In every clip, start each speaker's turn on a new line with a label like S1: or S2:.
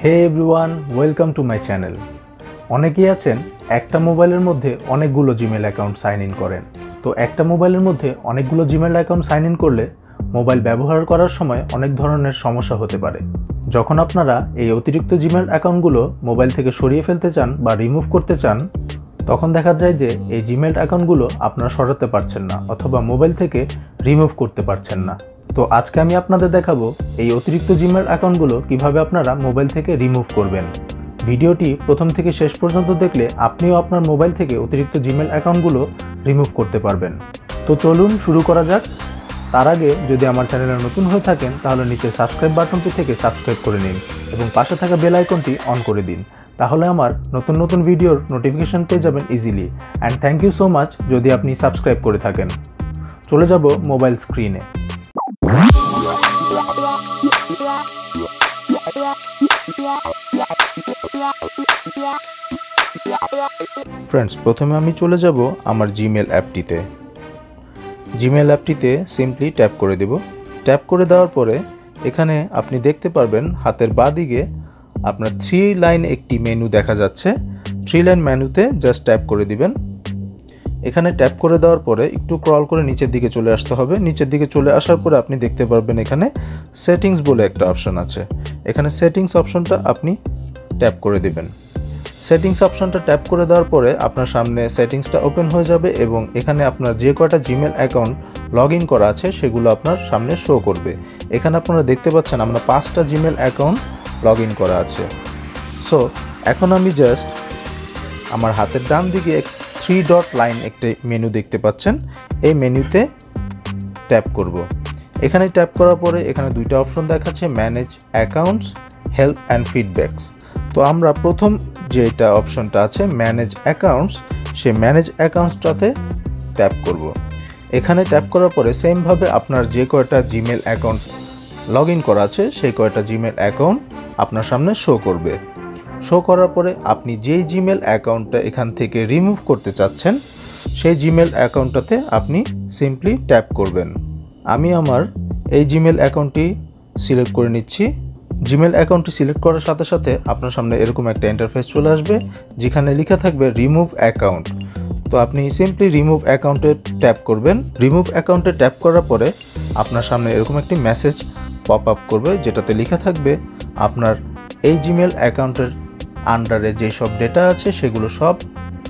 S1: Hey everyone, welcome to my channel. অনেকেই আছেন একটা মোবাইলের মধ্যে অনেকগুলো জিমেল অ্যাকাউন্ট সাইন ইন করেন। তো একটা মোবাইলের মধ্যে অনেকগুলো জিমেল অ্যাকাউন্ট সাইন ইন করলে মোবাইল ব্যবহার করার সময় অনেক ধরনের সমস্যা হতে পারে। যখন আপনারা এই অতিরিক্ত জিমেল অ্যাকাউন্টগুলো মোবাইল থেকে সরিয়ে ফেলতে চান বা রিমুভ করতে চান, তখন দেখা যায় যে এই জিমেল অ্যাকাউন্টগুলো আপনারা সরাতে পারছেন না অথবা মোবাইল থেকে রিমুভ করতে পারছেন না। তো আজকে আমি আপনাদের দেখাবো এই অতিরিক্ত জিমেল অ্যাকাউন্টগুলো কিভাবে আপনারা মোবাইল থেকে রিমুভ করবেন। ভিডিওটি প্রথম থেকে শেষ পর্যন্ত দেখলে আপনিও আপনার মোবাইল থেকে অতিরিক্ত জিমেল অ্যাকাউন্টগুলো রিমুভ করতে পারবেন। তো চলুন শুরু করা যাক। তার আগে যদি আমার চ্যানেলে নতুন হয়ে থাকেন তাহলে নিচে সাবস্ক্রাইব বাটনটি থেকে সাবস্ক্রাইব করে নিন এবং পাশে থাকা বেল আইকনটি অন করে দিন। তাহলে আমার নতুন নতুন ভিডিওর নোটিফিকেশন পেয়ে যাবেন easily. And thank you so much যদি আপনি সাবস্ক্রাইব করে থাকেন। চলে যাব মোবাইল স্ক্রিনে। ফ্রেন্ডস, প্রথমে আমি চলে যাব আমার জিমেল অ্যাপটিতে। জিমেল অ্যাপটিতে সিম্পলি ট্যাপ করে দেব। ট্যাপ করে দেওয়ার পরে এখানে আপনি দেখতে পারবেন হাতের বাঁ দিকে আপনার 3 লাইন একটি মেনু দেখা যাচ্ছে। 3 লাইন মেনুতে জাস্ট ট্যাপ করে দিবেন। এখানে ট্যাপ করে দেওয়ার পরে একটু স্ক্রল করে নিচের দিকে চলে আসতে হবে। নিচের দিকে চলে আসার পরে আপনি দেখতে পারবেন এখানে সেটিংস বলে একটা অপশন আছে। এখানে সেটিংস অপশনটা আপনি ট্যাপ করে দিবেন। সেটিংস অপশনটা ট্যাপ করে দেওয়ার পরে আপনার সামনে সেটিংসটা ওপেন হয়ে যাবে এবং এখানে আপনার যে কয়টা জিমেল অ্যাকাউন্ট লগ ইন করা আছে সেগুলো আপনার সামনে শো করবে। এখানে আপনারা দেখতে পাচ্ছেন আমরা 5টা জিমেল অ্যাকাউন্ট লগ ইন করা আছে। সো এখন আমি জাস্ট আমার হাতের ডান দিকে 3 ডট লাইন একটা মেনু দেখতে পাচ্ছেন, এই মেনুতে ট্যাপ করব। এখানে ট্যাপ করার পরে এখানে 2টা অপশন দেখাচ্ছে, manage accounts, help and feedbacks. তো আমরা প্রথম যেটা অপশনটা আছে ম্যানেজ অ্যাকাউন্টস, সেই ম্যানেজ অ্যাকাউন্টসটাতে ট্যাপ করব। এখানে ট্যাপ করার পরে সেমভাবে আপনার যে কয়টা জিমেল অ্যাকাউন্ট লগ ইন করা আছে সেই কয়টা জিমেল অ্যাকাউন্ট আপনার সামনে শো করবে। শো করার পরে আপনি যেই জিমেল অ্যাকাউন্টটা এখান থেকে রিমুভ করতে চাচ্ছেন সেই জিমেল অ্যাকাউন্টটাতে আপনি সিম্পলি ট্যাপ করবেন। আমি আমার এই জিমেল অ্যাকাউন্টটি সিলেক্ট করে নিচ্ছি। জিমেল অ্যাকাউন্টটি সিলেক্ট করার সাথে সাথে আপনার সামনে এরকম একটা ইন্টারফেস চলে আসবে যেখানে লেখা থাকবে রিমুভ অ্যাকাউন্ট। তো আপনি সিম্পলি রিমুভ অ্যাকাউন্টে ট্যাপ করবেন। রিমুভ অ্যাকাউন্টে ট্যাপ করার পরে আপনার সামনে এরকম একটি মেসেজ পপ আপ করবে যেটাতে লেখা থাকবে আপনার এই জিমেল অ্যাকাউন্টের আন্ডারে যেসব ডেটা আছে সেগুলো সব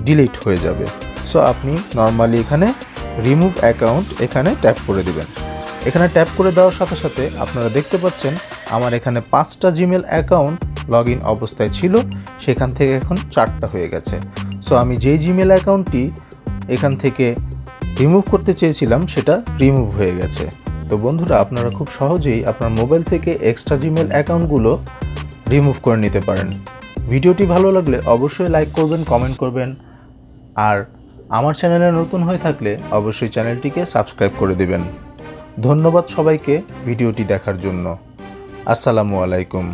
S1: ডিলিট হয়ে যাবে। সো আপনি নর্মালি এখানে রিমুভ অ্যাকাউন্ট এখানে ট্যাপ করে দিবেন। এখানে ট্যাপ করে দেওয়ার সাথে সাথে আপনারা দেখতে পাচ্ছেন আমার এখানে 5টা জিমেল অ্যাকাউন্ট লগ ইন অবস্থায় ছিল, সেখান থেকে এখন 4টা হয়ে গেছে। সো আমি যেই জিমেল অ্যাকাউন্টটি এখান থেকে রিমুভ করতে চেয়েছিলাম সেটা রিমুভ হয়ে গেছে। তো বন্ধুরা, আপনারা খুব সহজেই আপনার মোবাইল থেকে এক্সট্রা জিমেল অ্যাকাউন্টগুলো রিমুভ করে নিতে পারেন। ভিডিওটি ভালো লাগলে অবশ্যই লাইক করবেন, কমেন্ট করবেন, আর আমার চ্যানেলে নতুন হয়ে থাকলে অবশ্যই চ্যানেলটিকে সাবস্ক্রাইব করে দেবেন। ধন্যবাদ সবাইকে ভিডিওটি দেখার জন্য। আসসালামু আলাইকুম।